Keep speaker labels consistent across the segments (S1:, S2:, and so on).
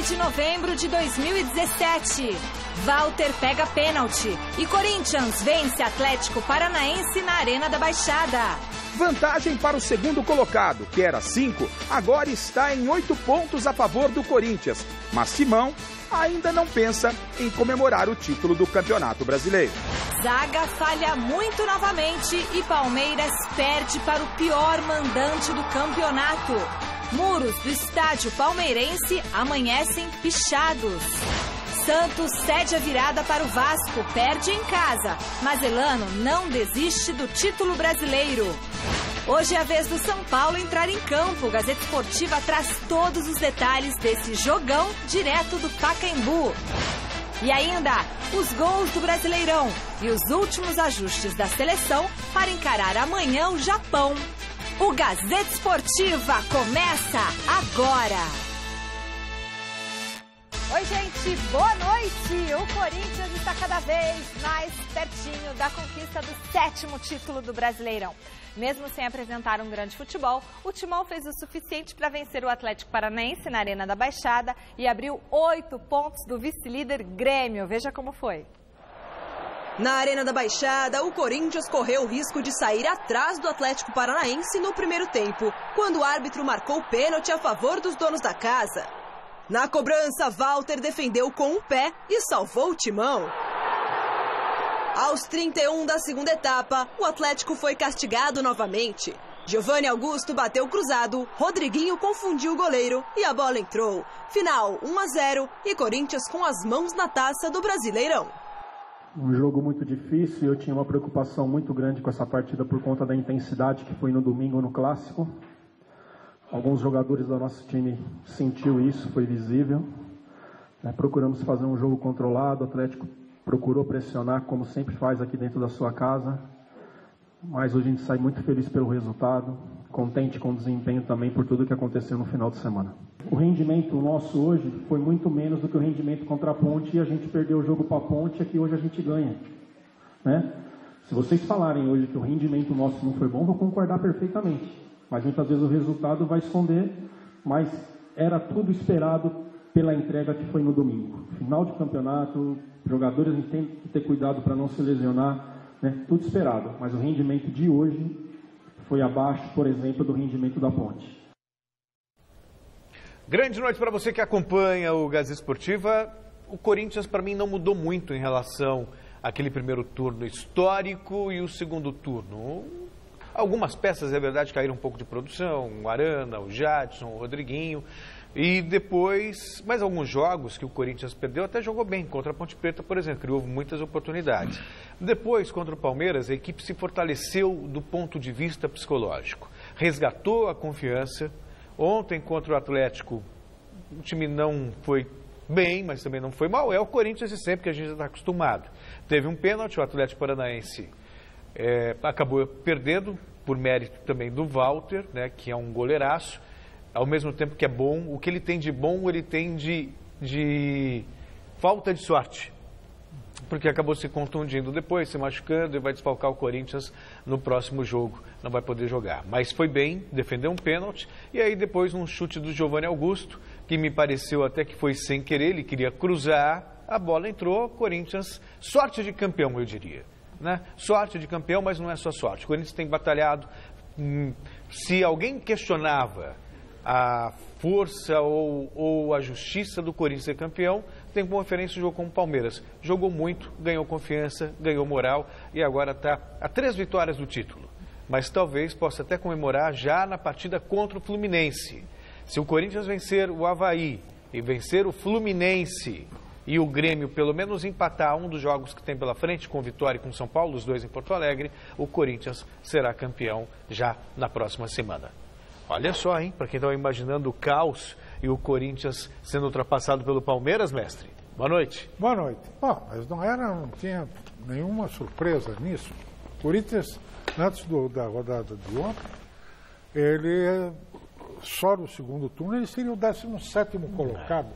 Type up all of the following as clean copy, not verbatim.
S1: de novembro de 2017. Walter pega pênalti e Corinthians vence Atlético Paranaense na Arena da Baixada.
S2: Vantagem para o segundo colocado, que era 5, agora está em 8 pontos a favor do Corinthians. Mas Simão ainda não pensa em comemorar o título do Campeonato Brasileiro.
S1: Zaga falha muito novamente e Palmeiras perde para o pior mandante do campeonato. Muros do estádio palmeirense amanhecem pichados. Santos cede a virada para o Vasco, perde em casa, mas Elano não desiste do título brasileiro. Hoje é a vez do São Paulo entrar em campo. Gazeta Esportiva traz todos os detalhes desse jogão direto do Pacaembu. E ainda, os gols do Brasileirão e os últimos ajustes da seleção para encarar amanhã o Japão. O Gazeta Esportiva começa agora! Oi, gente, boa noite! O Corinthians está cada vez mais pertinho da conquista do 7º título do Brasileirão. Mesmo sem apresentar um grande futebol, o Timão fez o suficiente para vencer o Atlético Paranaense na Arena da Baixada e abriu 8 pontos do vice-líder Grêmio. Veja como foi.
S3: Na Arena da Baixada, o Corinthians correu o risco de sair atrás do Atlético Paranaense no primeiro tempo, quando o árbitro marcou o pênalti a favor dos donos da casa. Na cobrança, Walter defendeu com o pé e salvou o Timão. Aos 31 da segunda etapa, o Atlético foi castigado novamente. Giovanni Augusto bateu cruzado, Rodriguinho confundiu o goleiro e a bola entrou. Final 1-0 e Corinthians com as mãos na taça do Brasileirão.
S4: Um jogo muito difícil, eu tinha uma preocupação muito grande com essa partida por conta da intensidade que foi no domingo no Clássico. Alguns jogadores do nosso time sentiu isso, foi visível. Procuramos fazer um jogo controlado, o Atlético procurou pressionar, como sempre faz aqui dentro da sua casa. Mas hoje a gente sai muito feliz pelo resultado, contente com o desempenho também por tudo que aconteceu no final de semana. O rendimento nosso hoje foi muito menos do que o rendimento contra a Ponte e a gente perdeu o jogo para a Ponte, aqui hoje a gente ganha. Se vocês falarem hoje que o rendimento nosso não foi bom, vou concordar perfeitamente. Mas muitas vezes o resultado vai esconder, mas era tudo esperado pela entrega que foi no domingo. Final de campeonato, jogadores a gente tem que ter cuidado para não se lesionar, tudo esperado. Mas o rendimento de hoje foi abaixo, por exemplo, do rendimento da Ponte.
S5: Grande noite para você que acompanha o Gazeta Esportiva. O Corinthians, para mim, não mudou muito em relação àquele primeiro turno histórico e o segundo turno. Algumas peças, é verdade, caíram um pouco de produção, o Arana, o Jadson, o Rodriguinho, e depois, mais alguns jogos que o Corinthians perdeu, até jogou bem, contra a Ponte Preta, por exemplo, criou muitas oportunidades. Depois, contra o Palmeiras, a equipe se fortaleceu do ponto de vista psicológico, resgatou a confiança. Ontem, contra o Atlético, o time não foi bem, mas também não foi mal, é o Corinthians de sempre que a gente está acostumado. Teve um pênalti, o Atlético Paranaense acabou perdendo, por mérito também do Walter, que é um goleiraço, ao mesmo tempo que é bom. O que ele tem de bom, ele tem de falta de sorte, porque acabou se contundindo depois, se machucando e vai desfalcar o Corinthians no próximo jogo, não vai poder jogar. Mas foi bem, defendeu um pênalti, e aí depois um chute do Giovanni Augusto, que me pareceu até que foi sem querer, ele queria cruzar, a bola entrou, Corinthians, sorte de campeão, eu diria. Sorte de campeão, mas não é só sorte. O Corinthians tem batalhado. Se alguém questionava a força ou a justiça do Corinthians ser campeão, tem como referência o jogo com o Palmeiras. Jogou muito, ganhou confiança, ganhou moral e agora está a 3 vitórias do título. Mas talvez possa até comemorar já na partida contra o Fluminense. Se o Corinthians vencer o Avaí e vencer o Fluminense e o Grêmio pelo menos empatar um dos jogos que tem pela frente, com Vitória e com São Paulo, os dois em Porto Alegre, o Corinthians será campeão já na próxima semana. Olha só, hein, para quem estava imaginando o caos e o Corinthians sendo ultrapassado pelo Palmeiras, mestre. Boa noite.
S6: Boa noite. Bom, mas não tinha nenhuma surpresa nisso. O Corinthians, antes da rodada de ontem, ele só no segundo turno, ele seria o 17º colocado.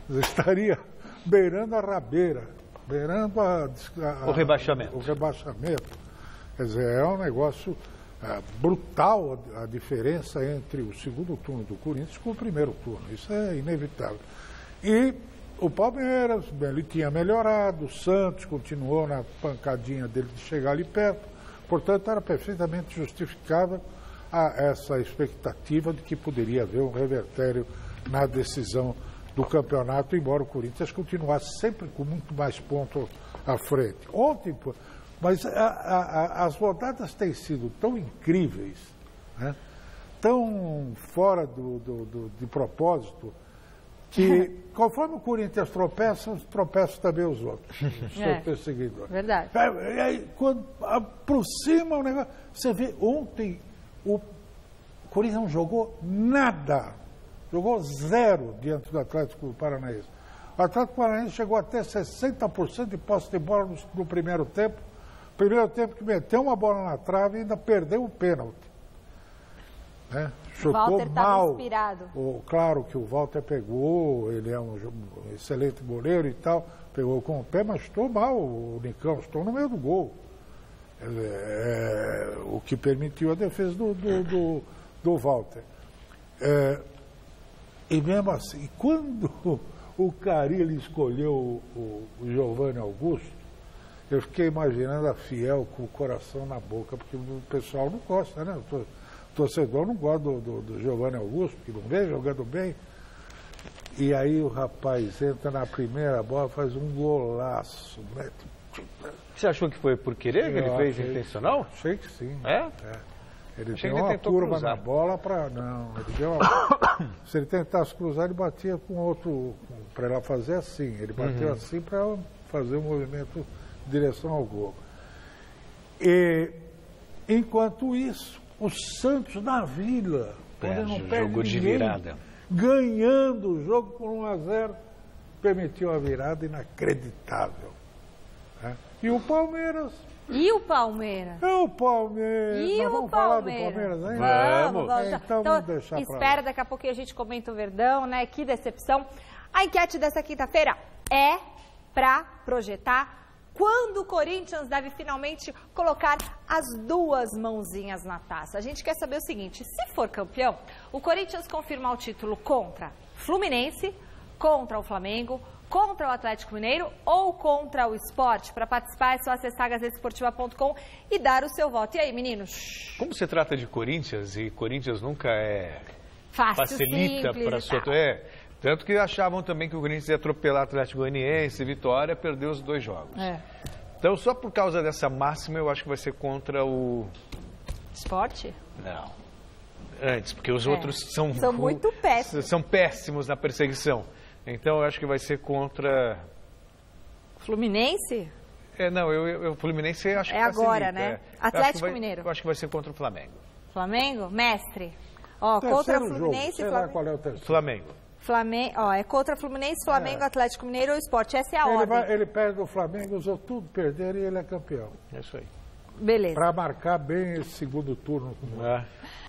S6: Estaria beirando a rabeira, beirando o rebaixamento. Quer dizer, é um negócio brutal a diferença entre o segundo turno do Corinthians com o primeiro turno. Isso é inevitável. E o Palmeiras, ele tinha melhorado, o Santos continuou na pancadinha dele de chegar ali perto, portanto era perfeitamente justificável essa expectativa de que poderia haver um revertério na decisão do campeonato, embora o Corinthians continuasse sempre com muito mais pontos à frente. Ontem, mas as rodadas têm sido tão incríveis, né? Tão fora de propósito, que conforme o Corinthians tropeçam também os outros, seus perseguidores.
S1: Verdade.
S6: E aí, quando aproxima o negócio, você vê, ontem o Corinthians não jogou nada, jogou 0 diante do Atlético Paranaense. O Atlético Paranaense chegou até 60% de posse de bola no primeiro tempo. Primeiro tempo que meteu uma bola na trave e ainda perdeu o pênalti. Né? Chutou
S1: Walter
S6: mal.
S1: Inspirado.
S6: Claro que o Walter pegou, ele é um excelente goleiro e tal, pegou com o pé, mas chutou mal o Nicão, chutou no meio do gol. O que permitiu a defesa do Walter. E mesmo assim, quando o Carille escolheu o Giovanni Augusto, eu fiquei imaginando a Fiel com o coração na boca, porque o pessoal não gosta, né? O torcedor não gosta do Giovanni Augusto, que não vem jogando bem. E aí o rapaz entra na primeira bola, faz um golaço. Né?
S5: Você achou que foi por querer que ele fez intencional?
S6: Achei que sim. Ele
S5: achei
S6: deu
S5: que ele
S6: uma curva
S5: cruzar
S6: na bola para... Não, ele deu se ele tentasse cruzar, ele batia com outro... Para ela fazer assim. Ele bateu assim para ela fazer um movimento em direção ao gol. E, enquanto isso, o Santos na Vila, onde não perde
S5: jogo de
S6: ninguém,
S5: virada,
S6: ganhando o jogo por 1-0, permitiu a virada inacreditável. Né? E o Palmeiras...
S1: E o Palmeiras?
S6: Vamos falar do Palmeiras ainda?
S1: Vamos.
S6: Então vamos deixar
S1: espera, daqui a pouquinho a gente comenta o Verdão, né? Que decepção. A enquete dessa quinta-feira é para projetar quando o Corinthians deve finalmente colocar as 2 mãozinhas na taça. A gente quer saber o seguinte, se for campeão, o Corinthians confirmar o título contra Fluminense, contra o Flamengo, contra o Atlético Mineiro ou contra o Sport? Para participar é só acessar gazetesportiva.com e dar o seu voto. E aí, meninos?
S5: Como se trata de Corinthians, e Corinthians nunca
S1: facilita
S5: para sua... Tanto que achavam também que o Corinthians ia atropelar o Atlético Goianiense, Vitória, perdeu os 2 jogos. Então, só por causa dessa máxima, eu acho que vai ser contra o...
S1: Sport?
S5: Não. Antes, porque os outros são
S1: muito péssimos.
S5: São péssimos na perseguição. Então, eu acho que vai ser contra...
S1: Fluminense?
S5: O Fluminense acho que
S1: facilita. Agora, né? Atlético
S5: Mineiro. Eu acho que vai ser contra o Flamengo.
S1: Flamengo? Mestre. Contra o Fluminense e Flamengo.
S6: Qual é o terceiro?
S5: Flamengo.
S1: É contra Fluminense, Flamengo, Atlético Mineiro ou Sport. Essa é a ordem.
S6: Ele perde o Flamengo, usou tudo, perderam e ele é campeão.
S5: É isso aí.
S1: Beleza.
S6: Para marcar bem esse segundo turno.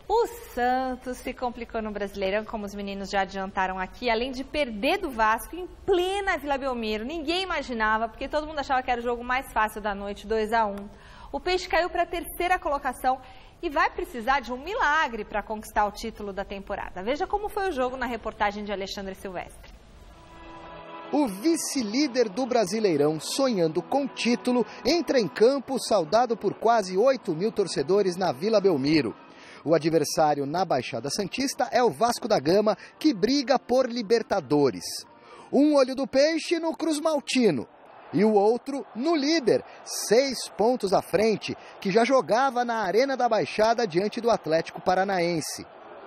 S1: O Santos se complicou no Brasileirão, como os meninos já adiantaram aqui, além de perder do Vasco em plena Vila Belmiro. Ninguém imaginava, porque todo mundo achava que era o jogo mais fácil da noite, 2-1. O Peixe caiu para a 3ª colocação e vai precisar de um milagre para conquistar o título da temporada. Veja como foi o jogo na reportagem de Alexandre Silvestre.
S7: O vice-líder do Brasileirão, sonhando com título, entra em campo saudado por quase 8.000 torcedores na Vila Belmiro. O adversário na Baixada Santista é o Vasco da Gama, que briga por Libertadores. Um olho do peixe no Cruz Maltino e o outro no líder, 6 pontos à frente, que já jogava na Arena da Baixada diante do Atlético Paranaense.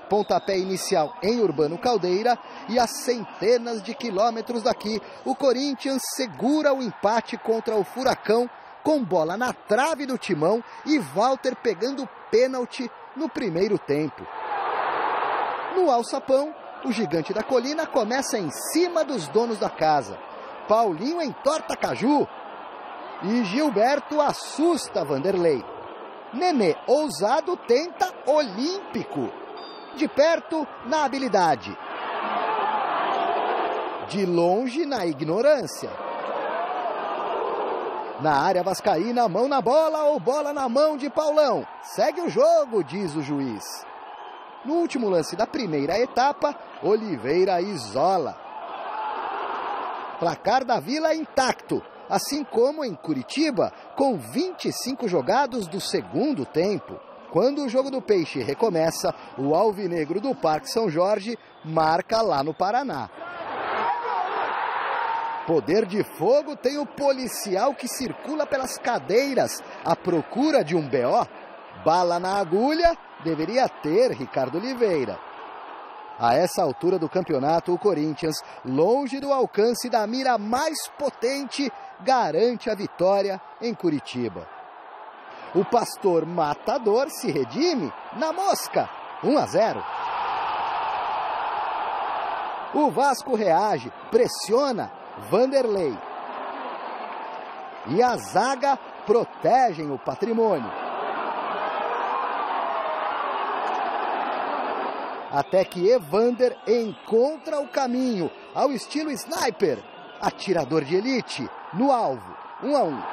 S7: Pontapé inicial em Urbano Caldeira e a centenas de quilômetros daqui, o Corinthians segura o empate contra o Furacão, com bola na trave do Timão e Walter pegando pênalti no primeiro tempo. No alçapão, o gigante da colina começa em cima dos donos da casa. Paulinho entorta Caju e Gilberto assusta Vanderlei. Nenê, ousado, tenta olímpico. De perto, na habilidade. De longe, na ignorância. Na área vascaína, mão na bola ou bola na mão de Paulão. Segue o jogo, diz o juiz. No último lance da primeira etapa, Oliveira isola. Placar da Vila intacto, assim como em Curitiba, com 25 jogados do segundo tempo. Quando o jogo do Peixe recomeça, o alvinegro do Parque São Jorge marca lá no Paraná. Poder de fogo tem o policial que circula pelas cadeiras à procura de um BO. Bala na agulha deveria ter Ricardo Oliveira. A essa altura do campeonato, o Corinthians, longe do alcance da mira mais potente, garante a vitória em Curitiba. O Pastor Matador se redime na mosca, 1-0. O Vasco reage, pressiona Vanderlei. E a zaga protegem o patrimônio. Até que Evander encontra o caminho, ao estilo sniper, atirador de elite, no alvo, 1-1.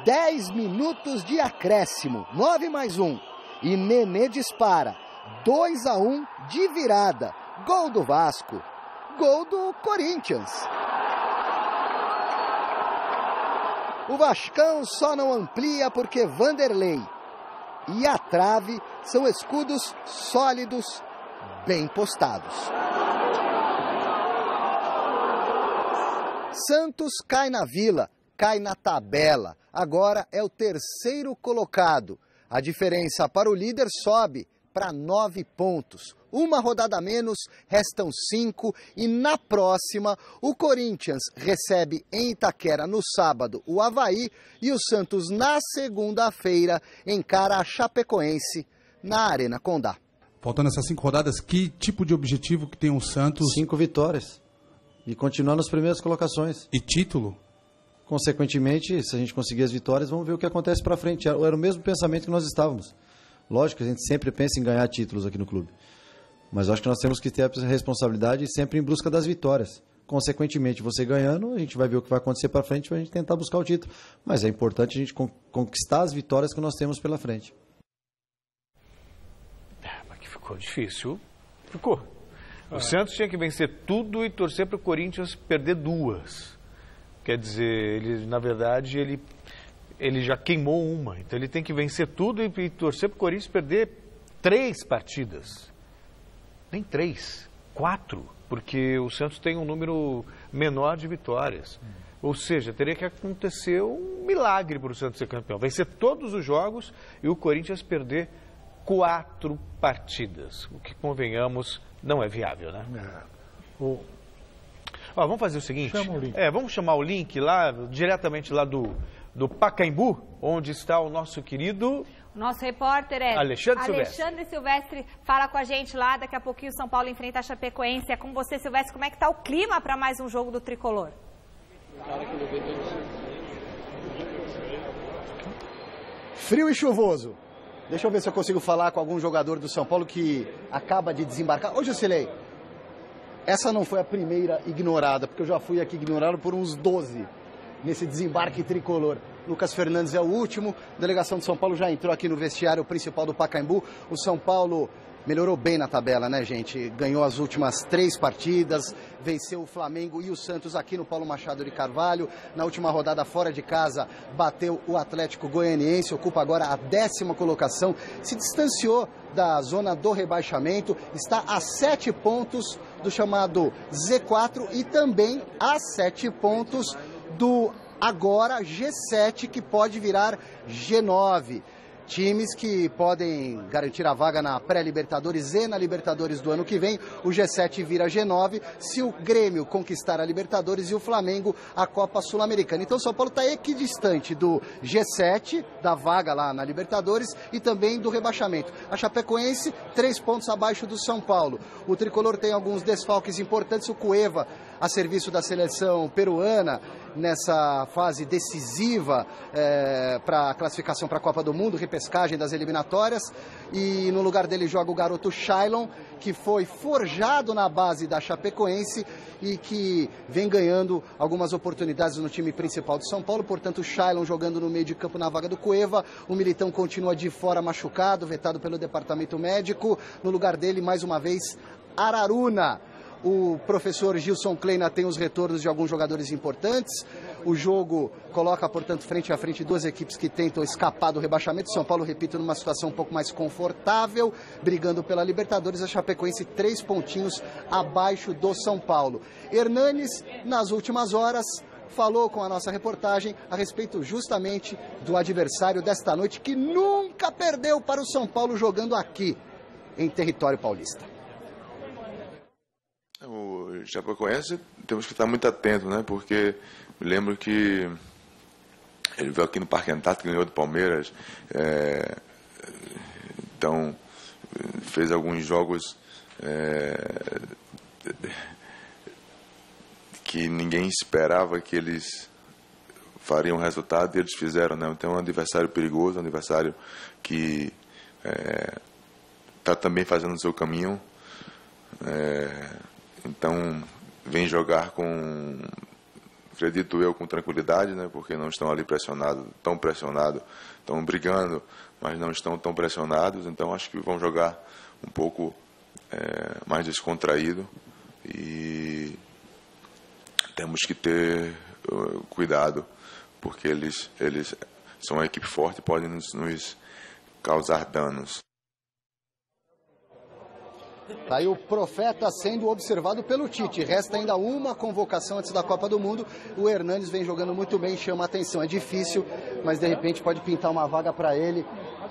S7: 10 minutos de acréscimo, 9+1. E Nenê dispara, 2-1 de virada. Gol do Vasco, gol do Corinthians. O Vascão só não amplia porque Vanderlei e a trave são escudos sólidos, bem postados. Santos cai na Vila, cai na tabela. Agora é o terceiro colocado. A diferença para o líder sobe para 9 pontos. Uma rodada a menos, restam 5 e na próxima o Corinthians recebe em Itaquera no sábado o Avaí e o Santos na segunda-feira encara a Chapecoense na Arena Condá.
S8: Faltando essas 5 rodadas, que tipo de objetivo que tem o Santos?
S9: 5 vitórias e continuar nas primeiras colocações.
S8: E título?
S9: Consequentemente, se a gente conseguir as vitórias, vamos ver o que acontece para frente. Era o mesmo pensamento que nós estávamos. Lógico que a gente sempre pensa em ganhar títulos aqui no clube. Mas eu acho que nós temos que ter a responsabilidade sempre em busca das vitórias. Consequentemente, você ganhando, a gente vai ver o que vai acontecer para frente para a gente tentar buscar o título. Mas é importante a gente conquistar as vitórias que nós temos pela frente.
S5: Mas que ficou difícil. Ficou. O Santos tinha que vencer tudo e torcer para o Corinthians perder 2. Quer dizer, ele, na verdade, ele já queimou uma. Então ele tem que vencer tudo e torcer para o Corinthians perder 3 partidas. Nem 3, 4, porque o Santos tem um número menor de vitórias. Ou seja, teria que acontecer um milagre para o Santos ser campeão. Vencer todos os jogos e o Corinthians perder 4 partidas. O que, convenhamos, não é viável, né? Vamos fazer o seguinte.
S6: Chama o link.
S5: Vamos chamar o link lá, diretamente lá do Pacaembu, onde está o nosso querido...
S1: Nosso repórter é
S5: Alexandre
S1: Silvestre. Fala com a gente lá, daqui a pouquinho o São Paulo enfrenta a Chapecoense. É com você, Silvestre, como é que tá o clima para mais um jogo do Tricolor?
S7: Frio e chuvoso. Deixa eu ver se eu consigo falar com algum jogador do São Paulo que acaba de desembarcar. Ô, Jusilei, essa não foi a primeira ignorada, porque eu já fui aqui ignorado por uns 12 nesse desembarque tricolor. Lucas Fernandes é o último, a delegação de São Paulo já entrou aqui no vestiário principal do Pacaembu. O São Paulo melhorou bem na tabela, né, gente? Ganhou as últimas 3 partidas, venceu o Flamengo e o Santos aqui no Paulo Machado de Carvalho. Na última rodada fora de casa, bateu o Atlético Goianiense, ocupa agora a 10ª colocação, se distanciou da zona do rebaixamento, está a 7 pontos do chamado Z4 e também a 7 pontos do agora G7, que pode virar G9. Times que podem garantir a vaga na pré-Libertadores e na Libertadores do ano que vem. O G7 vira G9 se o Grêmio conquistar a Libertadores e o Flamengo a Copa Sul-Americana. Então o São Paulo está equidistante do G7, da vaga lá na Libertadores, e também do rebaixamento. A Chapecoense, 3 pontos abaixo do São Paulo. O Tricolor tem alguns desfalques importantes. O Cueva, a serviço da seleção peruana, nessa fase decisiva para a classificação para a Copa do Mundo, repescagem das eliminatórias, e no lugar dele joga o garoto Shailon, que foi forjado na base da Chapecoense e que vem ganhando algumas oportunidades no time principal de São Paulo. Portanto, o Shailon jogando no meio de campo na vaga do Cueva. O Militão continua de fora machucado, vetado pelo departamento médico. No lugar dele, mais uma vez, Araruna. O professor Gilson Kleina tem os retornos de alguns jogadores importantes. O jogo coloca, portanto, frente a frente duas equipes que tentam escapar do rebaixamento. São Paulo, repito, numa situação um pouco mais confortável, brigando pela Libertadores. A Chapecoense 3 pontinhos abaixo do São Paulo. Hernanes, nas últimas horas, falou com a nossa reportagem a respeito justamente do adversário desta noite, que nunca perdeu para o São Paulo jogando aqui, em território paulista.
S10: O Chapecoense, temos que estar muito atento, né? Porque me lembro que ele veio aqui no Parque Antártico, ganhou do Palmeiras, então fez alguns jogos que ninguém esperava que eles fariam resultado, e eles fizeram, né? Então é um adversário perigoso, um adversário que está também fazendo o seu caminho. Então, vem jogar com, acredito eu, com tranquilidade, né? Porque não estão ali tão pressionados, estão brigando, mas não estão tão pressionados. Então, acho que vão jogar um pouco mais descontraído, e temos que ter cuidado, porque eles são uma equipe forte e podem nos causar danos.
S7: Tá aí o Profeta sendo observado pelo Tite. Resta ainda uma convocação antes da Copa do Mundo. O Hernanes vem jogando muito bem, chama a atenção. É difícil, mas de repente pode pintar uma vaga para ele.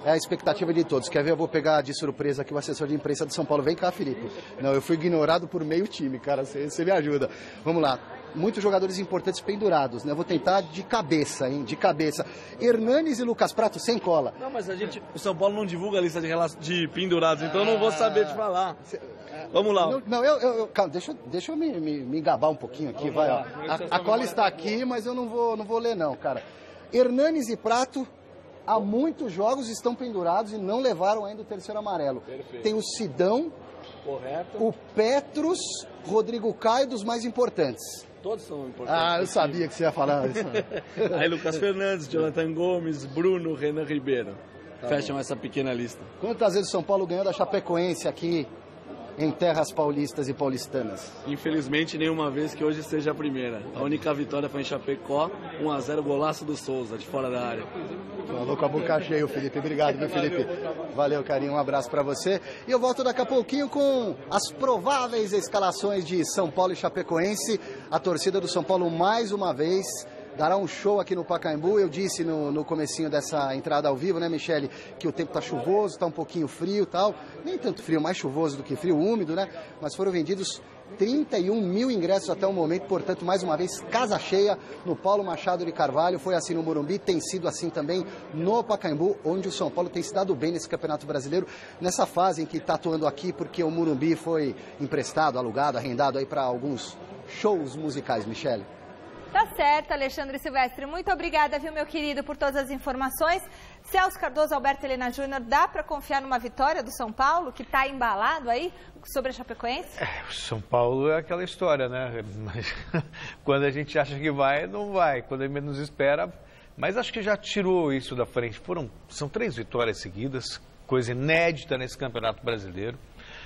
S7: É a expectativa de todos. Quer ver? Eu vou pegar de surpresa aqui o assessor de imprensa do São Paulo. Vem cá, Felipe. Não, eu fui ignorado por meio time, cara. Você me ajuda. Vamos lá. Muitos jogadores importantes pendurados, né? Vou tentar de cabeça, hein? De cabeça. Hernanes e Lucas Prato sem cola.
S11: Não, mas o São Paulo não divulga a lista de pendurados, então eu não vou saber te falar. Vamos lá.
S7: Calma, deixa eu me gabar um pouquinho aqui, vai. Ó. A cola está aqui, mas eu não vou ler não, cara. Hernanes e Prato, há muitos jogos estão pendurados e não levaram ainda o terceiro amarelo.
S11: Perfeito.
S7: Tem o Sidão,
S11: correto,
S7: o Petrus, Rodrigo Caio, dos mais importantes.
S11: Todos são importantes.
S7: Eu sabia que você ia falar isso.
S11: Aí Lucas Fernandes, Jonathan Gomes, Bruno, Renan Ribeiro. Fecham essa pequena lista.
S7: Quantas vezes o São Paulo ganhou da Chapecoense aqui em terras paulistas e paulistanas?
S11: Infelizmente, nenhuma vez, que hoje seja a primeira. A única vitória foi em Chapecó, 1-0, golaço do Souza, de fora da área.
S7: Falou com a boca cheia, Felipe. Obrigado, meu Felipe. Valeu, carinho. Um abraço para você. E eu volto daqui a pouquinho com as prováveis escalações de São Paulo e Chapecoense. A torcida do São Paulo, mais uma vez, dará um show aqui no Pacaembu. Eu disse no comecinho dessa entrada ao vivo, né, Michele, que o tempo está chuvoso, está um pouquinho frio e tal. Nem tanto frio, mais chuvoso do que frio, úmido, né? Mas foram vendidos 31 mil ingressos até o momento, portanto, mais uma vez, casa cheia no Paulo Machado de Carvalho. Foi assim no Morumbi, tem sido assim também no Pacaembu, onde o São Paulo tem se dado bem nesse Campeonato Brasileiro, nessa fase em que está atuando aqui, porque o Morumbi foi emprestado, alugado, arrendado aí para alguns shows musicais, Michele.
S1: Tá certo, Alexandre Silvestre. Muito obrigada, viu, meu querido, por todas as informações. Celso Cardoso, Alberto Helena Júnior, dá para confiar numa vitória do São Paulo, que está embalado aí sobre a Chapecoense?
S5: O São Paulo é aquela história, né? Mas, quando a gente acha que vai, não vai. Quando ele menos espera. Mas acho que já tirou isso da frente. São 3 vitórias seguidas, coisa inédita nesse Campeonato Brasileiro.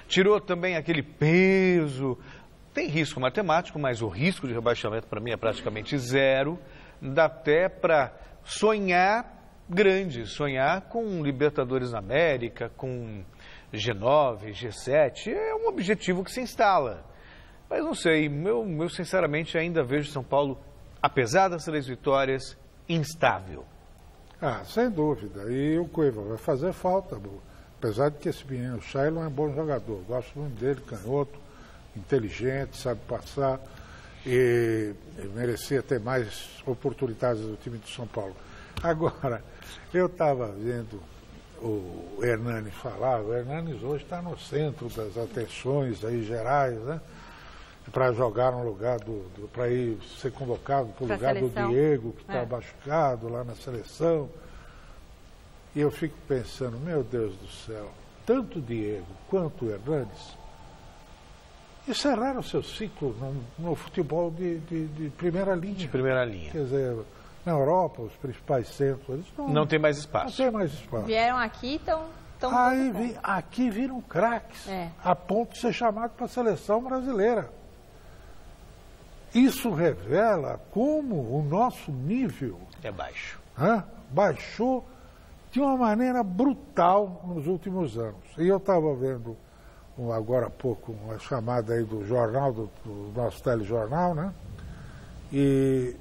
S5: Tirou também aquele peso. Tem risco matemático, mas o risco de rebaixamento para mim é praticamente zero. Dá até para sonhar grande, sonhar com Libertadores na América, com G9, G7. É um objetivo que se instala. Mas não sei, eu sinceramente ainda vejo São Paulo, apesar das 3 vitórias, instável.
S6: Sem dúvida. E o Cueva vai fazer falta, apesar de que esse menino, o Shailon, é um bom jogador. Gosto muito dele, canhoto, inteligente, sabe passar, e merecia ter mais oportunidades do time do São Paulo. Agora, eu estava vendo o Hernanes falar. O Hernanes hoje está no centro das atenções aí gerais, né? Para jogar no lugar para ir ser convocado para o lugar do Diego, que está machucado lá na seleção. E eu fico pensando, meu Deus do céu, tanto o Diego quanto o Hernanes encerraram seu ciclo no futebol de primeira linha.
S5: De primeira linha.
S6: Quer dizer, na Europa, os principais centros, eles
S5: não tem mais espaço.
S6: Não tem mais espaço.
S1: Vieram aqui, estão estão...
S6: Aí aqui viram craques, a ponto de ser chamado para a seleção brasileira. Isso revela como o nosso nível...
S5: É baixo.
S6: Baixou de uma maneira brutal nos últimos anos. E eu estava vendo, agora há pouco, uma chamada aí do jornal, do nosso telejornal, né? E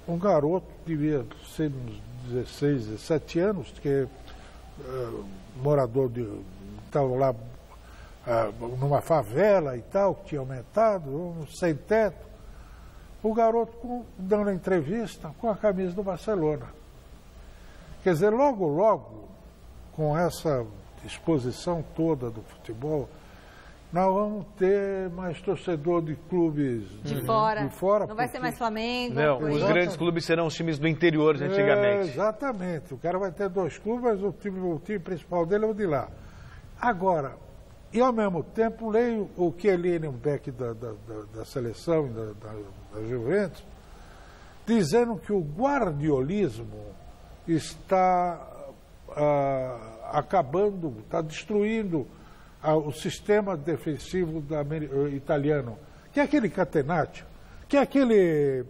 S6: um garoto, devia ser uns 16, 17 anos, que morador estava lá numa favela e tal, que tinha aumentado, sem teto. O garoto dando entrevista com a camisa do Barcelona. Quer dizer, logo, com essa exposição toda do futebol, nós vamos ter mais torcedor de clubes
S1: de fora. Não vai ser mais Flamengo.
S5: Não, os grandes clubes serão os times do interior de antigamente.
S6: Exatamente. O cara vai ter 2 clubes, mas o time principal dele é o de lá. Agora, e ao mesmo tempo, leio o Chiellini, um back da seleção, da Juventus, dizendo que o guardiolismo está acabando, está destruindo o sistema defensivo italiano, que é aquele catenaccio, que é aquele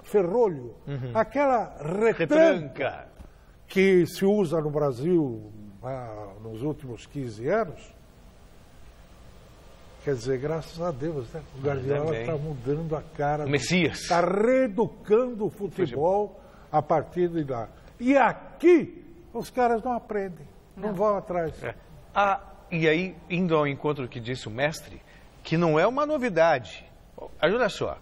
S6: ferrolho, aquela retranca que se usa no Brasil nos últimos 15 anos. Quer dizer, graças a Deus, né? O Guardiola está mudando a cara.
S5: Messias.
S6: Está reeducando o futebol a partir de lá. E aqui, os caras não aprendem, não vão atrás.
S5: E aí, indo ao encontro que disse o mestre, que não é uma novidade. Olha só,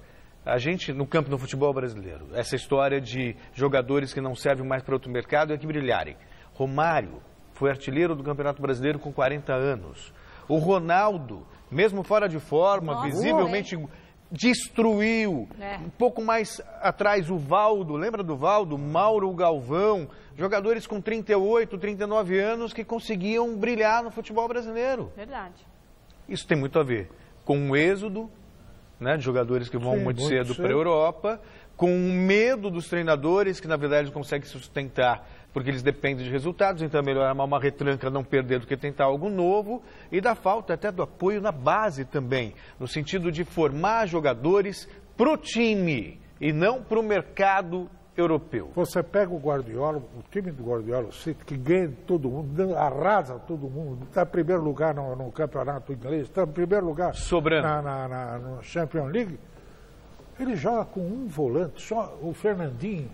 S5: a gente, no campo, no futebol brasileiro, essa história de jogadores que não servem mais para outro mercado é que brilharem. Romário foi artilheiro do Campeonato Brasileiro com 40 anos. O Ronaldo, mesmo fora de forma, visivelmente destruiu. Um pouco mais atrás, o Valdo, lembra do Valdo? Mauro Galvão, jogadores com 38, 39 anos que conseguiam brilhar no futebol brasileiro.
S1: Verdade.
S5: Isso tem muito a ver com o êxodo, né, de jogadores que vão muito cedo para a Europa, com o medo dos treinadores que, na verdade, eles conseguem se sustentar porque eles dependem de resultados, então é melhor armar uma retranca, não perder do que tentar algo novo, e da falta até do apoio na base também, no sentido de formar jogadores pro time e não pro mercado europeu.
S6: Você pega o Guardiola, o time do Guardiola, o City, que ganha todo mundo, arrasa todo mundo, está em primeiro lugar no campeonato inglês, está em primeiro lugar na Champions League. Ele joga com um volante, só o Fernandinho,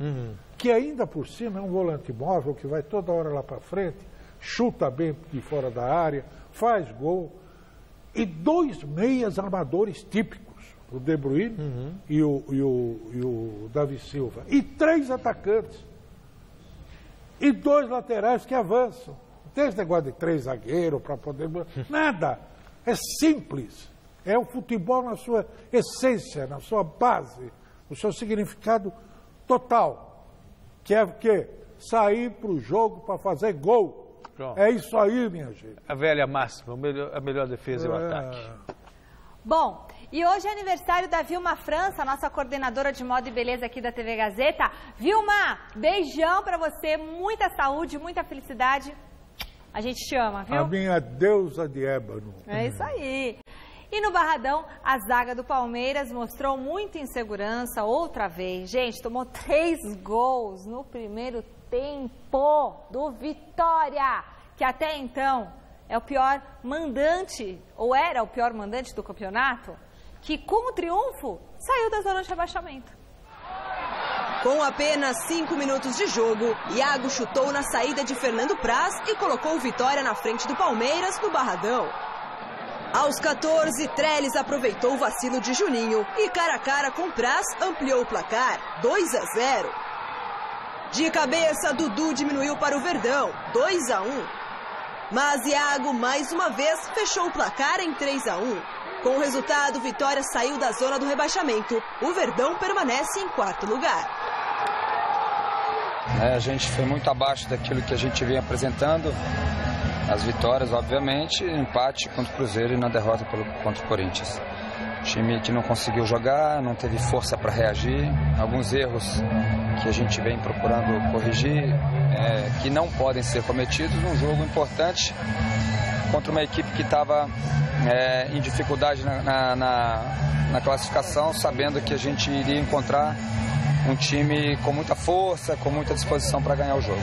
S6: que ainda por cima é um volante móvel, que vai toda hora lá para frente, chuta bem de fora da área, faz gol. E 2 meias armadores típicos, o De Bruyne e o Davi Silva. E 3 atacantes. E 2 laterais que avançam. Não tem esse negócio de 3 zagueiros para poder... Nada. É simples. É o futebol na sua essência, na sua base, no seu significado total. Que é o quê? Sair para o jogo para fazer gol. Pronto. É isso aí, minha gente.
S5: A velha máxima, a melhor defesa é o ataque.
S1: Bom, e hoje é aniversário da Vilma França, nossa coordenadora de moda e beleza aqui da TV Gazeta. Vilma, beijão para você, muita saúde, muita felicidade. A gente te ama, viu?
S6: A minha deusa de ébano.
S1: É isso aí. E no Barradão, a zaga do Palmeiras mostrou muita insegurança outra vez. Gente, tomou 3 gols no primeiro tempo do Vitória, que até então é o pior mandante, ou era o pior mandante do campeonato, que com o triunfo saiu da zona de rebaixamento.
S3: Com apenas 5 minutos de jogo, Iago chutou na saída de Fernando Praz e colocou o Vitória na frente do Palmeiras no Barradão. Aos 14, Trellis aproveitou o vacilo de Juninho e, cara a cara com Praz, ampliou o placar, 2-0. De cabeça, Dudu diminuiu para o Verdão, 2-1. Mas Iago, mais uma vez, fechou o placar em 3-1. Com o resultado, Vitória saiu da zona do rebaixamento. O Verdão permanece em 4º lugar.
S12: A gente foi muito abaixo daquilo que a gente vinha apresentando. As vitórias, obviamente, empate contra o Cruzeiro e na derrota contra o Corinthians. Time que não conseguiu jogar, não teve força para reagir, alguns erros que a gente vem procurando corrigir, que não podem ser cometidos num jogo importante contra uma equipe que estava em dificuldade na classificação, sabendo que a gente iria encontrar um time com muita força, com muita disposição para ganhar o jogo.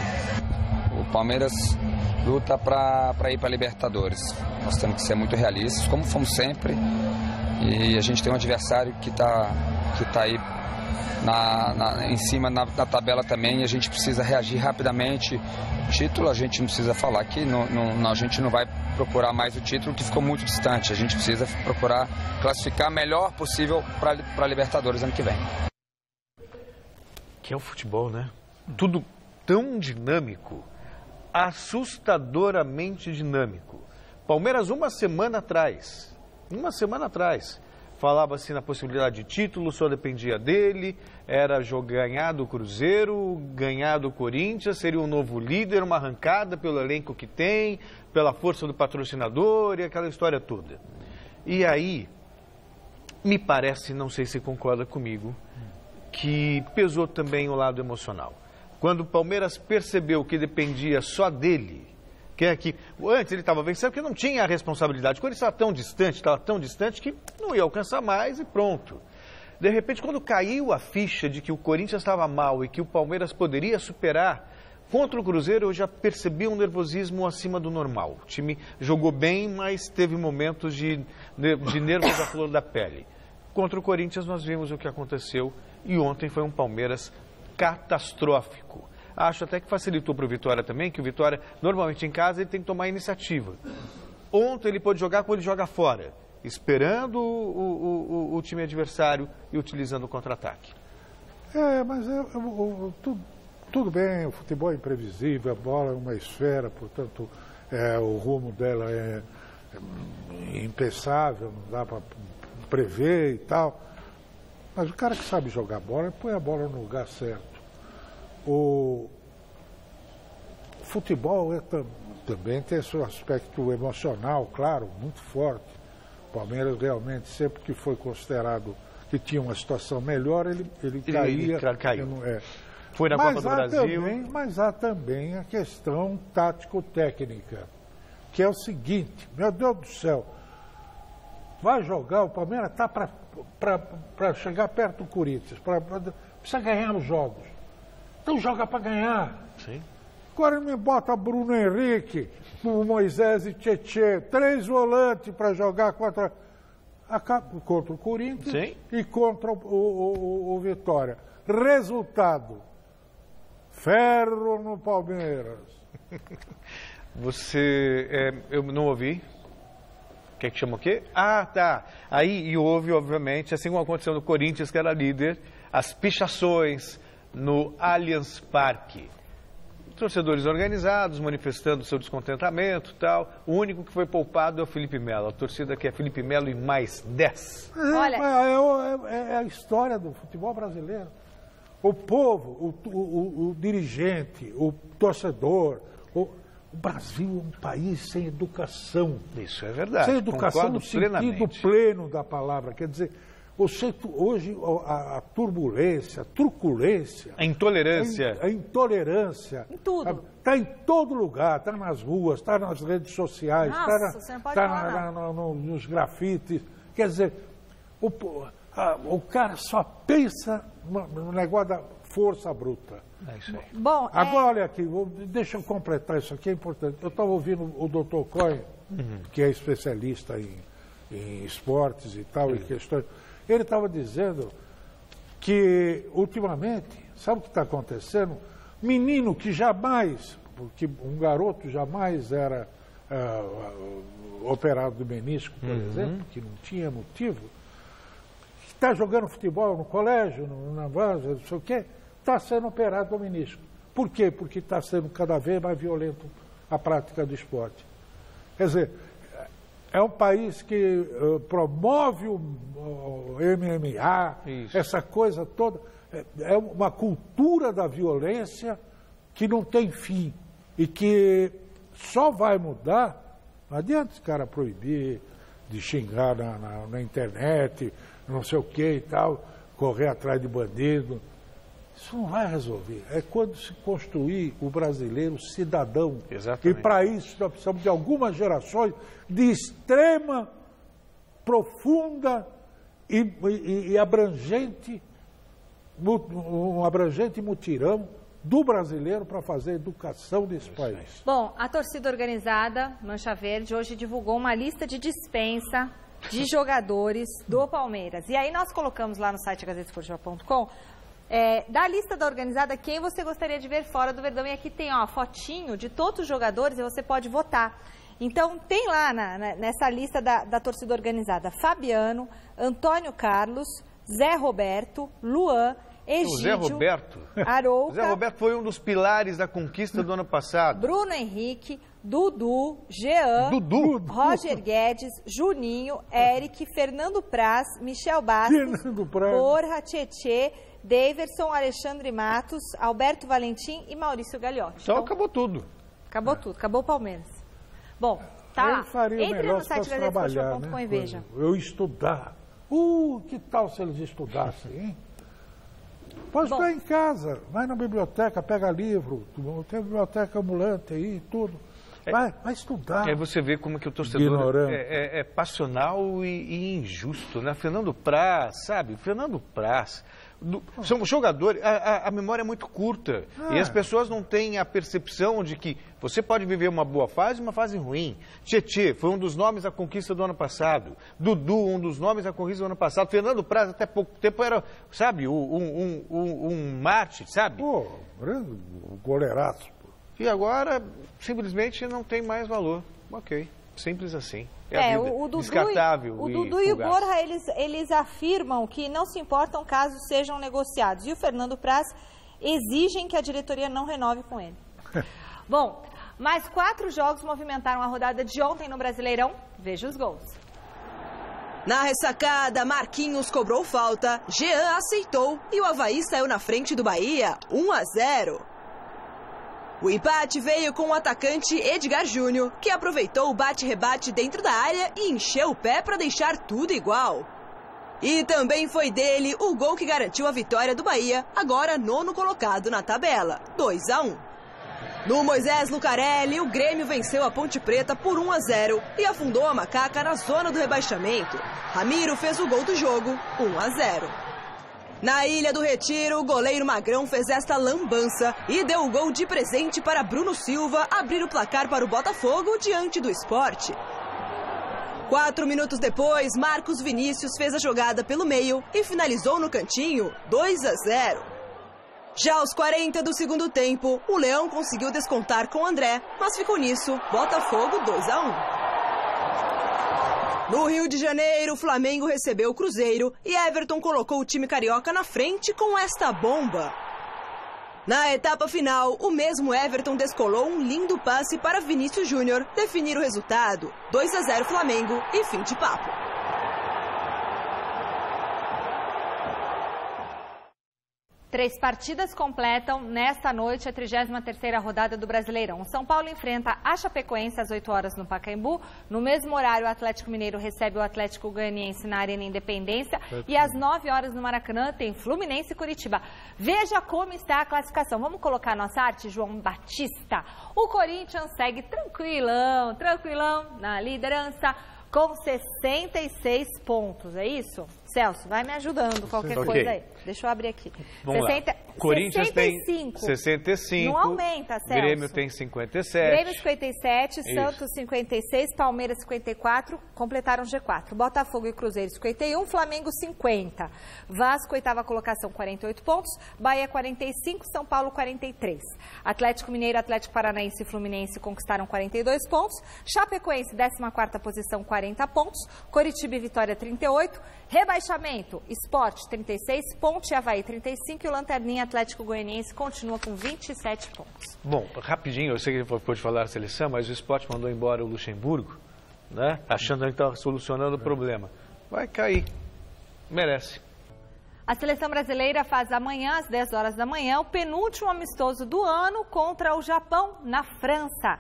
S12: O Palmeiras luta para ir para a Libertadores. Nós temos que ser muito realistas, como fomos sempre, e a gente tem um adversário que tá aí em cima na tabela também, e a gente precisa reagir rapidamente. Título, a gente não precisa falar que a gente não vai procurar mais o título, que ficou muito distante. A gente precisa procurar classificar o melhor possível para a Libertadores ano que vem.
S5: Que é o futebol, né? Tudo tão dinâmico, assustadoramente dinâmico. Palmeiras, uma semana atrás, falava-se na possibilidade de título, só dependia dele, era ganhar do Cruzeiro, ganhar do Corinthians, seria um novo líder, uma arrancada pelo elenco que tem, pela força do patrocinador e aquela história toda. E aí, me parece, não sei se concorda comigo, que pesou também o lado emocional. Quando o Palmeiras percebeu que dependia só dele, que antes ele estava vencendo porque não tinha a responsabilidade. Quando ele estava tão distante que não ia alcançar mais e pronto. De repente, quando caiu a ficha de que o Corinthians estava mal e que o Palmeiras poderia superar, contra o Cruzeiro eu já percebi um nervosismo acima do normal. O time jogou bem, mas teve momentos de nervos à flor da pele. Contra o Corinthians nós vimos o que aconteceu e ontem foi um Palmeiras catastrófico. Acho até que facilitou para o Vitória também, que o Vitória, normalmente em casa, ele tem que tomar a iniciativa. Ontem ele pôde jogar quando ele joga fora, esperando o time adversário e utilizando o contra-ataque.
S6: Mas tudo bem, o futebol é imprevisível, a bola é uma esfera, portanto, o rumo dela é impensável, não dá para prever e tal. Mas o cara que sabe jogar bola, põe a bola no lugar certo. O futebol também tem seu aspecto emocional, claro, muito forte. O Palmeiras realmente, sempre que foi considerado que tinha uma situação melhor, ele caiu.
S5: Foi na Copa do Brasil.
S6: Mas há também a questão tático-técnica, que é o seguinte, meu Deus do céu, vai jogar, o Palmeiras está para chegar perto do Corinthians, precisa ganhar os jogos. Então joga para ganhar.
S5: Sim.
S6: Agora me bota Bruno Henrique, Moisés e Tietê, 3 volantes para jogar contra o Corinthians.
S5: Sim.
S6: E contra o Vitória. Resultado, ferro no Palmeiras.
S5: Eu não ouvi. Quer que chama o quê? Ah, tá. Aí houve, obviamente, assim como aconteceu no Corinthians, que era líder, as pichações no Allianz Parque. Torcedores organizados, manifestando seu descontentamento e tal. O único que foi poupado é o Felipe Melo. A torcida quer Felipe Melo e mais 10.
S6: É a história do futebol brasileiro. O povo, o dirigente, o torcedor, o Brasil é um país sem educação.
S5: Isso é verdade.
S6: Sem educação no sentido pleno da palavra. Quer dizer, hoje a turbulência, a truculência...
S5: A intolerância.
S6: A intolerância.
S1: Em tudo.
S6: Está em todo lugar, está nas ruas, está nas redes sociais, está nos grafites. Quer dizer, o cara só pensa no negócio da força bruta.
S5: É isso aí.
S1: Bom,
S6: agora, olha aqui, deixa eu completar isso aqui, é importante. Eu estava ouvindo o Dr. Cohen, que é especialista em esportes e tal, e questões. Ele estava dizendo que, ultimamente, sabe o que está acontecendo? Menino que jamais, porque um garoto jamais era operado do menisco, por exemplo, que não tinha motivo, está jogando futebol no colégio, na base, não sei o quê, está sendo operado do menisco. Por quê? Porque está sendo cada vez mais violento a prática do esporte. Quer dizer, é um país que promove o MMA, essa coisa toda. É uma cultura da violência que não tem fim e que só vai mudar. Não adianta esse cara proibir de xingar na internet, não sei o que e tal, correr atrás de bandido. Isso não vai resolver. É quando se construir o brasileiro cidadão.
S5: Exatamente.
S6: E para isso nós precisamos de algumas gerações de extrema, profunda e abrangente, um abrangente mutirão do brasileiro para fazer a educação desse país.
S1: Bom, a torcida organizada, Mancha Verde, hoje divulgou uma lista de dispensa de jogadores do Palmeiras. E aí nós colocamos lá no site gazetesportiva.com da lista da organizada quem você gostaria de ver fora do Verdão. E aqui tem ó, fotinho de todos os jogadores e você pode votar. Então tem lá nessa lista da torcida organizada Fabiano, Antônio Carlos, Zé Roberto, Luan, Egídio,
S5: o Zé Roberto.
S1: Arouca,
S5: Zé Roberto foi um dos pilares da conquista do ano passado.
S1: Bruno Henrique, Dudu, Jean, Roger Guedes, Juninho, Eric, Fernando Praz, Michel Bastos, Borja, Tietê, Daverson, Alexandre Matos, Alberto Valentim e Maurício Gagliotti.
S5: Então acabou tudo.
S1: Acabou tudo, acabou o Palmeiras. Bom, tá lá. Entre no site gazetesportiva.com e veja.
S6: Eu estudar. Que tal se eles estudassem, hein? Pode estar em casa, vai na biblioteca, pega livro, tem biblioteca ambulante aí, tudo. Vai estudar.
S5: Aí você vê como que o torcedor é passional e injusto, né? Fernando Praz, sabe? Fernando Praz. São jogadores, a memória é muito curta. E as pessoas não têm a percepção de que você pode viver uma boa fase e uma fase ruim. Tietê foi um dos nomes da conquista do ano passado. Dudu, um dos nomes da conquista do ano passado. Fernando Praz, até pouco tempo, era, sabe, um mártir, sabe?
S6: Pô, goleiraço.
S5: E agora, simplesmente, não tem mais valor. Ok, simples assim.
S1: O Dudu, o Dudu e o Borja, eles afirmam que não se importam caso sejam negociados. E o Fernando Praz exigem que a diretoria não renove com ele. Bom, mais 4 jogos movimentaram a rodada de ontem no Brasileirão. Veja os gols.
S3: Na ressacada, Marquinhos cobrou falta, Jean aceitou e o Avaí saiu na frente do Bahia, 1-0. O empate veio com o atacante Edgar Júnior, que aproveitou o bate-rebate dentro da área e encheu o pé para deixar tudo igual. E também foi dele o gol que garantiu a vitória do Bahia, agora 9º colocado na tabela, 2-1. No Moisés Lucarelli, o Grêmio venceu a Ponte Preta por 1-0 e afundou a Macaca na zona do rebaixamento. Ramiro fez o gol do jogo, 1-0. Na Ilha do Retiro, o goleiro Magrão fez esta lambança e deu o gol de presente para Bruno Silva abrir o placar para o Botafogo diante do Sport. 4 minutos depois, Marcos Vinícius fez a jogada pelo meio e finalizou no cantinho, 2-0. Já aos 40 do segundo tempo, o Leão conseguiu descontar com André, mas ficou nisso, Botafogo 2-1. No Rio de Janeiro, o Flamengo recebeu o Cruzeiro e Everton colocou o time carioca na frente com esta bomba. Na etapa final, o mesmo Everton descolou um lindo passe para Vinícius Júnior definir o resultado. 2-0 Flamengo e fim de papo.
S1: Três partidas completam nesta noite a 33ª rodada do Brasileirão. O São Paulo enfrenta a Chapecoense às 8 horas no Pacaembu. No mesmo horário, o Atlético Mineiro recebe o Atlético Goianiense na Arena Independência. E às 9 horas no Maracanã tem Fluminense e Curitiba. Veja como está a classificação. Vamos colocar nossa arte, João Batista. O Corinthians segue tranquilão na liderança com 66 pontos. É isso? Celso, vai me ajudando, qualquer coisa aí. Deixa eu abrir aqui.
S5: Vamos lá. Corinthians 65. Tem 65.
S1: Não aumenta, Celso.
S5: Grêmio tem 57.
S1: Grêmio 57, isso. Santos 56, Palmeiras 54, completaram G4. Botafogo e Cruzeiro 51, Flamengo 50. Vasco, 8ª colocação, 48 pontos. Bahia 45, São Paulo 43. Atlético Mineiro, Atlético Paranaense e Fluminense conquistaram 42 pontos. Chapecoense, 14ª posição, 40 pontos. Coritiba e Vitória 38. Rebaixamento, Sport 36, Ponte e Avaí 35 e o Lanterninha Atlético Goianiense continua com 27 pontos.
S5: Bom, rapidinho, eu sei que pode falar a seleção, mas o Sport mandou embora o Luxemburgo, né? Achando que estava solucionando o problema. Vai cair, merece.
S1: A seleção brasileira faz amanhã, às 10 horas da manhã, o penúltimo amistoso do ano contra o Japão, na França.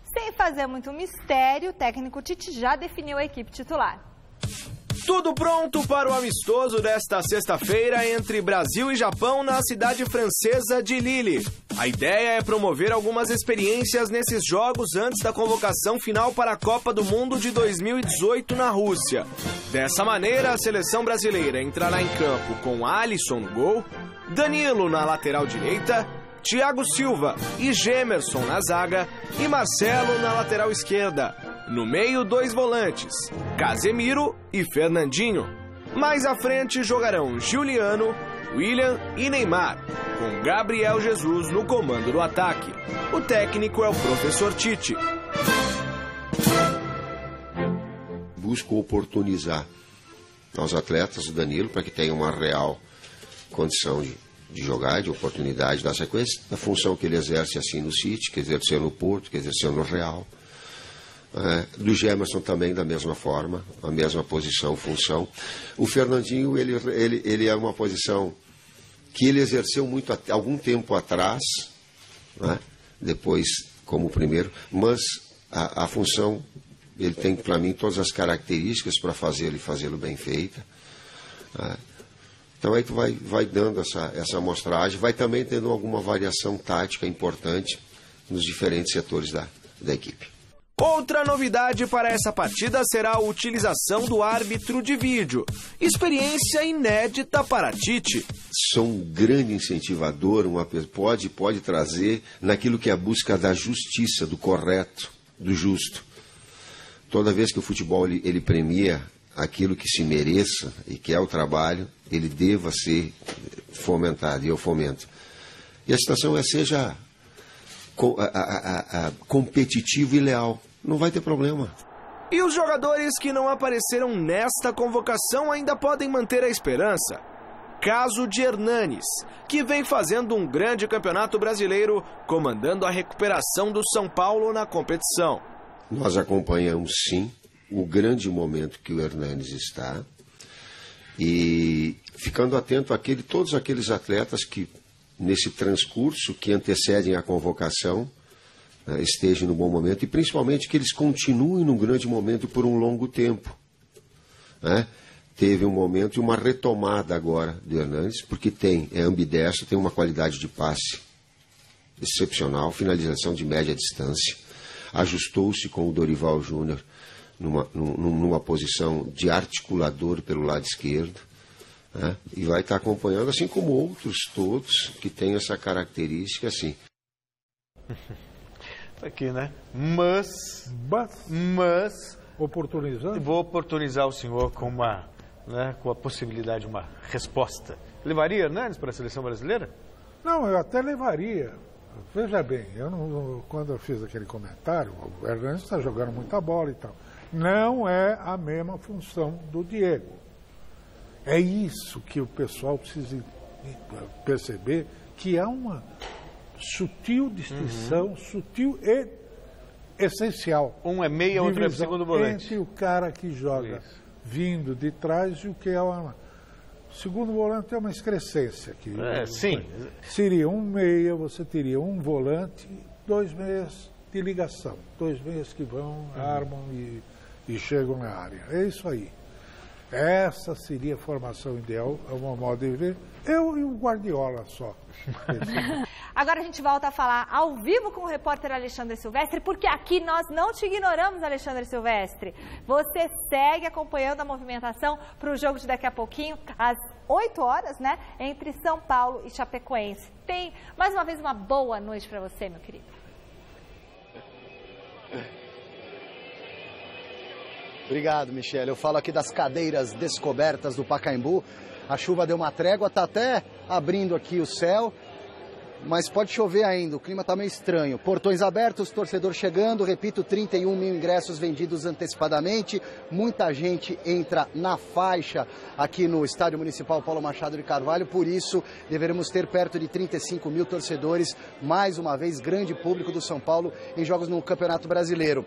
S1: Sem fazer muito mistério, o técnico Tite já definiu a equipe titular.
S13: Tudo pronto para o amistoso desta sexta-feira entre Brasil e Japão na cidade francesa de Lille. A ideia é promover algumas experiências nesses jogos antes da convocação final para a Copa do Mundo de 2018 na Rússia. Dessa maneira, a seleção brasileira entrará em campo com Alisson no gol, Danilo na lateral direita, Thiago Silva e Gemerson na zaga e Marcelo na lateral esquerda. No meio, 2 volantes, Casemiro e Fernandinho. Mais à frente jogarão Juliano, William e Neymar, com Gabriel Jesus no comando do ataque. O técnico é o professor Tite.
S14: Busco oportunizar aos atletas, o Danilo, para que tenha uma real condição de jogar, de oportunidade da sequência, da função que ele exerce assim no City, que exerceu no Porto, que exerceu no Real. Do Gemerson também da mesma forma, a mesma posição, função. O Fernandinho, ele é uma posição que ele exerceu muito algum tempo atrás, né? Depois como primeiro, mas a função, ele tem para mim todas as características para fazê-lo e fazê-lo bem feita. Então aí tu vai dando essa amostragem, vai também tendo alguma variação tática importante nos diferentes setores da equipe.
S13: Outra novidade para essa partida será a utilização do árbitro de vídeo. Experiência inédita para Tite.
S14: Sou um grande incentivador, pode trazer naquilo que é a busca da justiça, do correto, do justo. Toda vez que o futebol ele premia aquilo que se mereça e que é o trabalho, ele deva ser fomentado, e eu fomento. E a situação seja competitivo e leal. Não vai ter problema.
S13: E os jogadores que não apareceram nesta convocação ainda podem manter a esperança. Caso de Hernanes, que vem fazendo um grande campeonato brasileiro, comandando a recuperação do São Paulo na competição.
S14: Nós acompanhamos, sim, o grande momento que o Hernanes está e ficando atento a todos aqueles atletas que, nesse transcurso que antecedem a convocação, estejam no bom momento e principalmente que eles continuem num grande momento por um longo tempo. Teve um momento e uma retomada agora de Hernanes, porque é ambidestro, tem uma qualidade de passe excepcional, finalização de média distância, ajustou-se com o Dorival Júnior numa posição de articulador pelo lado esquerdo, e vai estar acompanhando, assim como outros todos que têm essa característica assim.
S5: Aqui, né? Mas
S6: oportunizando?
S5: Vou oportunizar o senhor com com a possibilidade de uma resposta. Levaria Hernanes para a seleção brasileira?
S6: Não, eu até levaria. Veja bem, quando eu fiz aquele comentário, o Hernanes está jogando muita bola e tal. Não é a mesma função do Diego. É isso que o pessoal precisa perceber, que há uma sutil distinção, sutil e essencial.
S5: Um é meia, outro é segundo volante.
S6: Entre o cara que joga vindo de trás e o que é uma... Segundo volante é uma excrescência.
S5: Sim.
S6: Seria um meia, você teria um volante, 2 meias de ligação. 2 meias que vão, armam e chegam na área. É isso aí. Essa seria a formação ideal, é uma modo de ver. Eu e o Guardiola só.
S1: Agora a gente volta a falar ao vivo com o repórter Alexandre Silvestre, porque aqui nós não te ignoramos, Alexandre Silvestre. Você segue acompanhando a movimentação para o jogo de daqui a pouquinho, às 8 horas, né? Entre São Paulo e Chapecoense. Tem, mais uma vez, uma boa noite para você, meu querido.
S7: Obrigado, Michele. Eu falo aqui das cadeiras descobertas do Pacaembu. A chuva deu uma trégua, está até abrindo aqui o céu, mas pode chover ainda, o clima está meio estranho. Portões abertos, torcedor chegando, repito, 31 mil ingressos vendidos antecipadamente. Muita gente entra na faixa aqui no Estádio Municipal Paulo Machado de Carvalho, por isso deveremos ter perto de 35 mil torcedores, mais uma vez, grande público do São Paulo em jogos no Campeonato Brasileiro.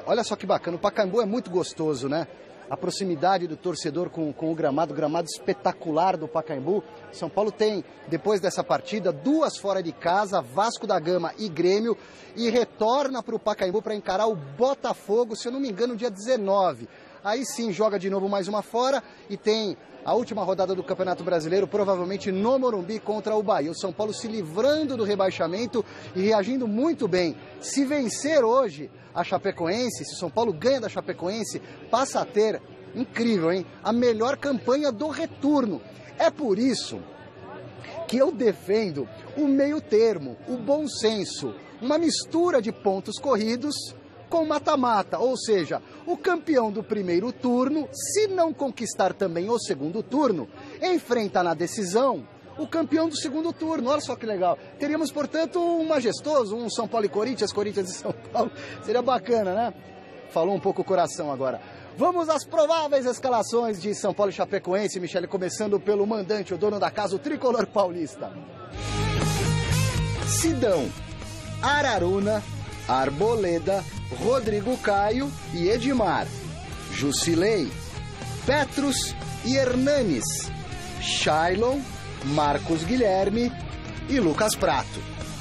S7: Olha só que bacana, o Pacaembu é muito gostoso, né? A proximidade do torcedor com o gramado espetacular do Pacaembu. São Paulo tem, depois dessa partida, 2 fora de casa, Vasco da Gama e Grêmio, e retorna para o Pacaembu para encarar o Botafogo, se eu não me engano, dia 19. aí sim joga de novo mais uma fora e tem a última rodada do Campeonato Brasileiro, provavelmente no Morumbi contra o Bahia. O São Paulo se livrando do rebaixamento e reagindo muito bem. Se vencer hoje a Chapecoense, se o São Paulo ganha da Chapecoense, passa a ter, incrível, hein, a melhor campanha do retorno. É por isso que eu defendo o meio termo, o bom senso, uma mistura de pontos corridos com mata-mata, ou seja, o campeão do primeiro turno, se não conquistar também o segundo turno, enfrenta na decisão o campeão do segundo turno. Olha só que legal. Teríamos, portanto, um majestoso, um São Paulo e Corinthians, Corinthians e São Paulo. Seria bacana, né? Falou um pouco o coração agora. Vamos às prováveis escalações de São Paulo e Chapecoense, Michele, começando pelo mandante, o dono da casa, o tricolor paulista. Sidão, Araruna, Arboleda, Rodrigo Caio e Edmar, Jusilei, Petrus e Hernanes, Shailon, Marcos Guilherme e Lucas Prato.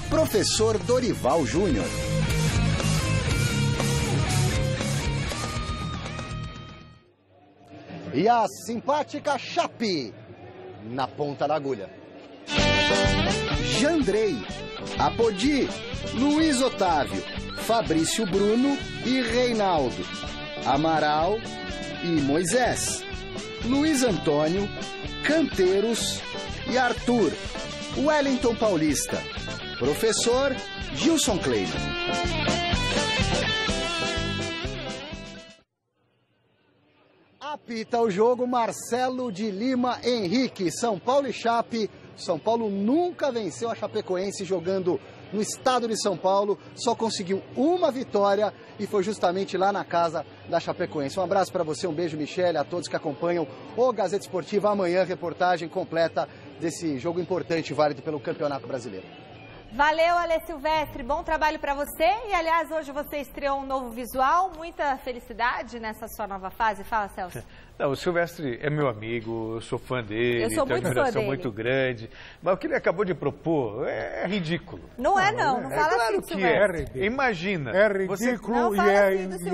S7: Professor Dorival Júnior. E a simpática Chape na ponta da agulha. Jandrei, Apodi, Luiz Otávio, Fabrício Bruno e Reinaldo, Amaral e Moisés, Luiz Antônio, Canteiros e Arthur, Wellington Paulista, professor Gilson Kleiman. Apita o jogo Marcelo de Lima Henrique, São Paulo e Chape. São Paulo nunca venceu a Chapecoense jogando no estado de São Paulo, só conseguiu uma vitória e foi justamente lá na casa da Chapecoense. Um abraço para você, um beijo, Michele, a todos que acompanham o Gazeta Esportiva. Amanhã, reportagem completa desse jogo importante e válido pelo Campeonato Brasileiro.
S1: Valeu, Ale Silvestre, bom trabalho para você. E, aliás, hoje você estreou um novo visual, muita felicidade nessa sua nova fase. Fala, Celso.
S5: Não, o Silvestre é meu amigo, eu sou fã dele,
S1: eu sou
S5: tenho
S1: muito
S5: uma admiração
S1: fã dele.
S5: muito grande. Mas o que ele acabou de propor é ridículo.
S1: Não é, não. Não fala
S5: claro
S1: assim,
S5: que
S1: Silvestre.
S5: é. Imagina.
S6: É ridículo e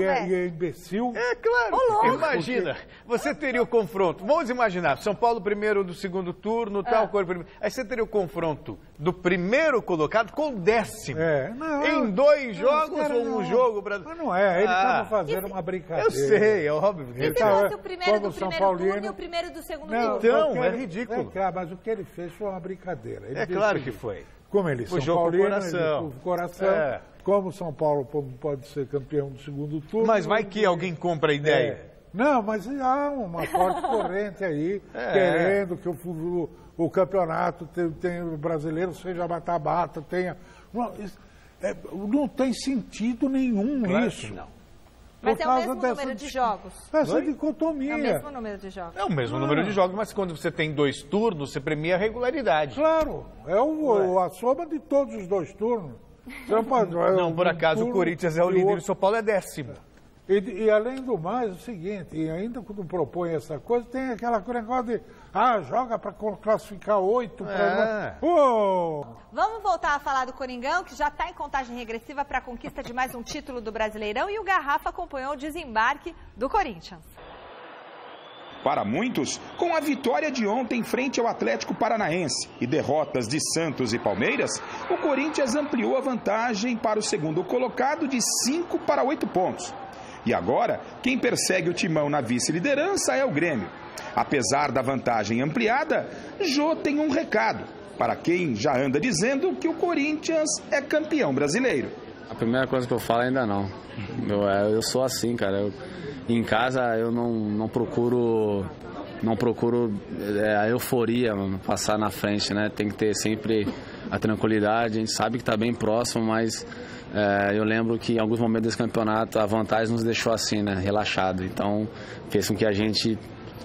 S6: é imbecil.
S5: É claro. Imagina. Você teria o confronto. Vamos imaginar. São Paulo primeiro do segundo turno, tal, primeiro. Aí você teria o confronto do primeiro colocado com o 10º. Em 2 jogos ou um jogo.
S6: Mas não é. Ele estava fazendo uma brincadeira.
S5: Eu sei, é óbvio.
S1: E se fosse o primeiro do primeiro turno e o primeiro do segundo turno?
S5: Então, é ridículo.
S6: Mas o que ele fez foi uma brincadeira. Ele
S5: claro que foi.
S6: Como ele
S5: Foi
S6: São
S5: jogo
S6: Paulino,
S5: coração.
S6: Coração. Como São Paulo pode ser campeão do segundo turno.
S5: Mas vai que alguém compra a ideia.
S6: Não, mas há uma forte corrente aí, querendo que o campeonato o brasileiro seja mata-mata, tenha... Não tem sentido nenhum isso.
S1: Não. Mas é o mesmo número de jogos.
S6: Essa dicotomia.
S1: É o mesmo número de jogos.
S5: É o mesmo número de jogos, mas quando você tem 2 turnos, você premia a regularidade.
S6: Claro, é a soma de todos os 2 turnos. Você não pode,
S5: não, por acaso o Corinthians é o líder e o São Paulo é 10º.
S6: E além do mais, é o seguinte, e ainda quando propõe essa coisa, tem aquela negócio de, joga para classificar 8.
S1: Vamos voltar a falar do Coringão, que já está em contagem regressiva para a conquista de mais um título do Brasileirão, e o Garrafa acompanhou o desembarque do Corinthians.
S2: Para muitos, com a vitória de ontem frente ao Atlético Paranaense e derrotas de Santos e Palmeiras, o Corinthians ampliou a vantagem para o segundo colocado de 5 para 8 pontos. E agora, quem persegue o timão na vice-liderança é o Grêmio. Apesar da vantagem ampliada, Jô tem um recado para quem já anda dizendo que o Corinthians é campeão brasileiro.
S15: A primeira coisa que eu falo ainda não. Eu sou assim, cara. Em casa eu não procuro a euforia, passar na frente, né? Tem que ter sempre a tranquilidade. A gente sabe que está bem próximo, mas eu lembro que em alguns momentos desse campeonato a vantagem nos deixou assim, né? Relaxado. Então fez com que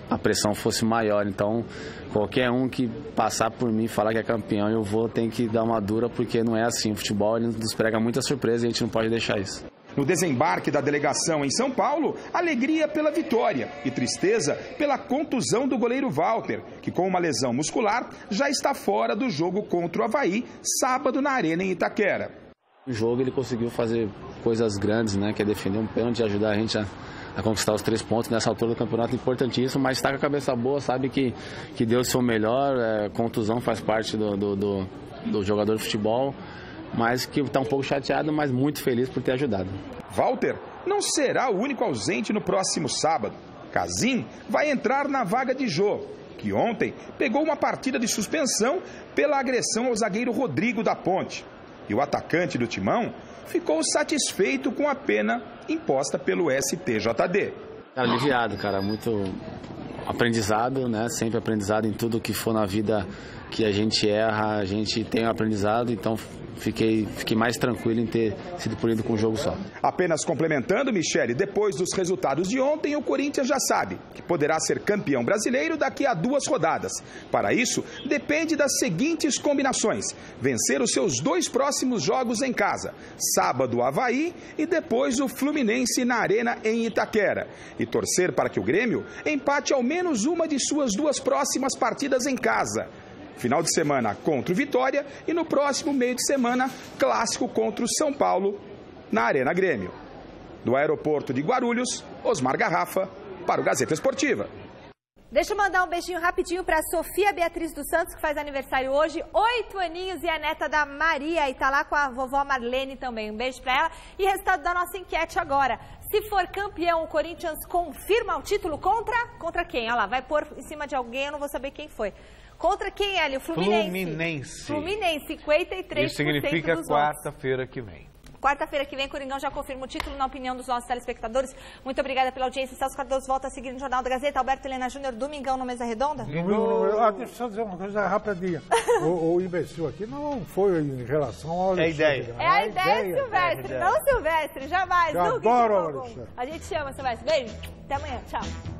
S15: a pressão fosse maior. Então qualquer um que passar por mim e falar que é campeão, tem que dar uma dura, porque não é assim. O futebol ele nos prega muita surpresa e a gente não pode deixar isso.
S2: No desembarque da delegação em São Paulo, alegria pela vitória e tristeza pela contusão do goleiro Walter, que com uma lesão muscular já está fora do jogo contra o Avaí, sábado na Arena em Itaquera.
S15: No jogo ele conseguiu fazer coisas grandes, né? Que é defender um pênalti e ajudar a gente conquistar os 3 pontos nessa altura do campeonato, importantíssimo, mas está com a cabeça boa, sabe que deu o seu melhor, contusão faz parte do jogador de futebol, mas que está um pouco chateado, mas muito feliz por ter ajudado.
S2: Walter não será o único ausente no próximo sábado. Casim vai entrar na vaga de Jô, que ontem pegou uma partida de suspensão pela agressão ao zagueiro Rodrigo da Ponte. E o atacante do Timão ficou satisfeito com a pena imposta pelo STJD.
S15: Aliviado, cara, muito aprendizado, né? Sempre aprendizado em tudo que for na vida que a gente erra, a gente tem um aprendizado, então fiquei mais tranquilo em ter sido punido com um jogo só.
S2: Apenas complementando, Michele, depois dos resultados de ontem, o Corinthians já sabe que poderá ser campeão brasileiro daqui a 2 rodadas. Para isso, depende das seguintes combinações: vencer os seus 2 próximos jogos em casa, sábado o Avaí e depois o Fluminense na Arena em Itaquera, e torcer para que o Grêmio empate ao menos uma de suas 2 próximas partidas em casa. Final de semana contra o Vitória e no próximo meio de semana, clássico contra o São Paulo na Arena Grêmio. Do aeroporto de Guarulhos, Osmar Garrafa, para o Gazeta Esportiva.
S1: Deixa eu mandar um beijinho rapidinho para a Sofia Beatriz dos Santos, que faz aniversário hoje, 8 aninhos, e a neta da Maria, e tá lá com a vovó Marlene também. Um beijo para ela. E resultado da nossa enquete agora. Se for campeão, o Corinthians confirma o título contra quem? Olha lá, vai pôr em cima de alguém, eu não vou saber quem foi. Contra quem, Hélio? Fluminense. Fluminense, 53%
S5: Isso significa quarta-feira que vem.
S1: Quarta-feira que vem, Coringão já confirma o título, na opinião dos nossos telespectadores. Muito obrigada pela audiência. Celso Cardoso volta a seguir no Jornal da Gazeta. Alberto Helena Júnior, domingão no Mesa Redonda?
S6: Deixa eu só dizer uma coisa rapidinha. O imbecil aqui não foi em relação ao Alexandre.
S1: É a ideia, Silvestre. Não, Silvestre, jamais.
S6: Eu adoro o Alexandre.
S1: A gente chama, Silvestre. Beijo. Até amanhã. Tchau.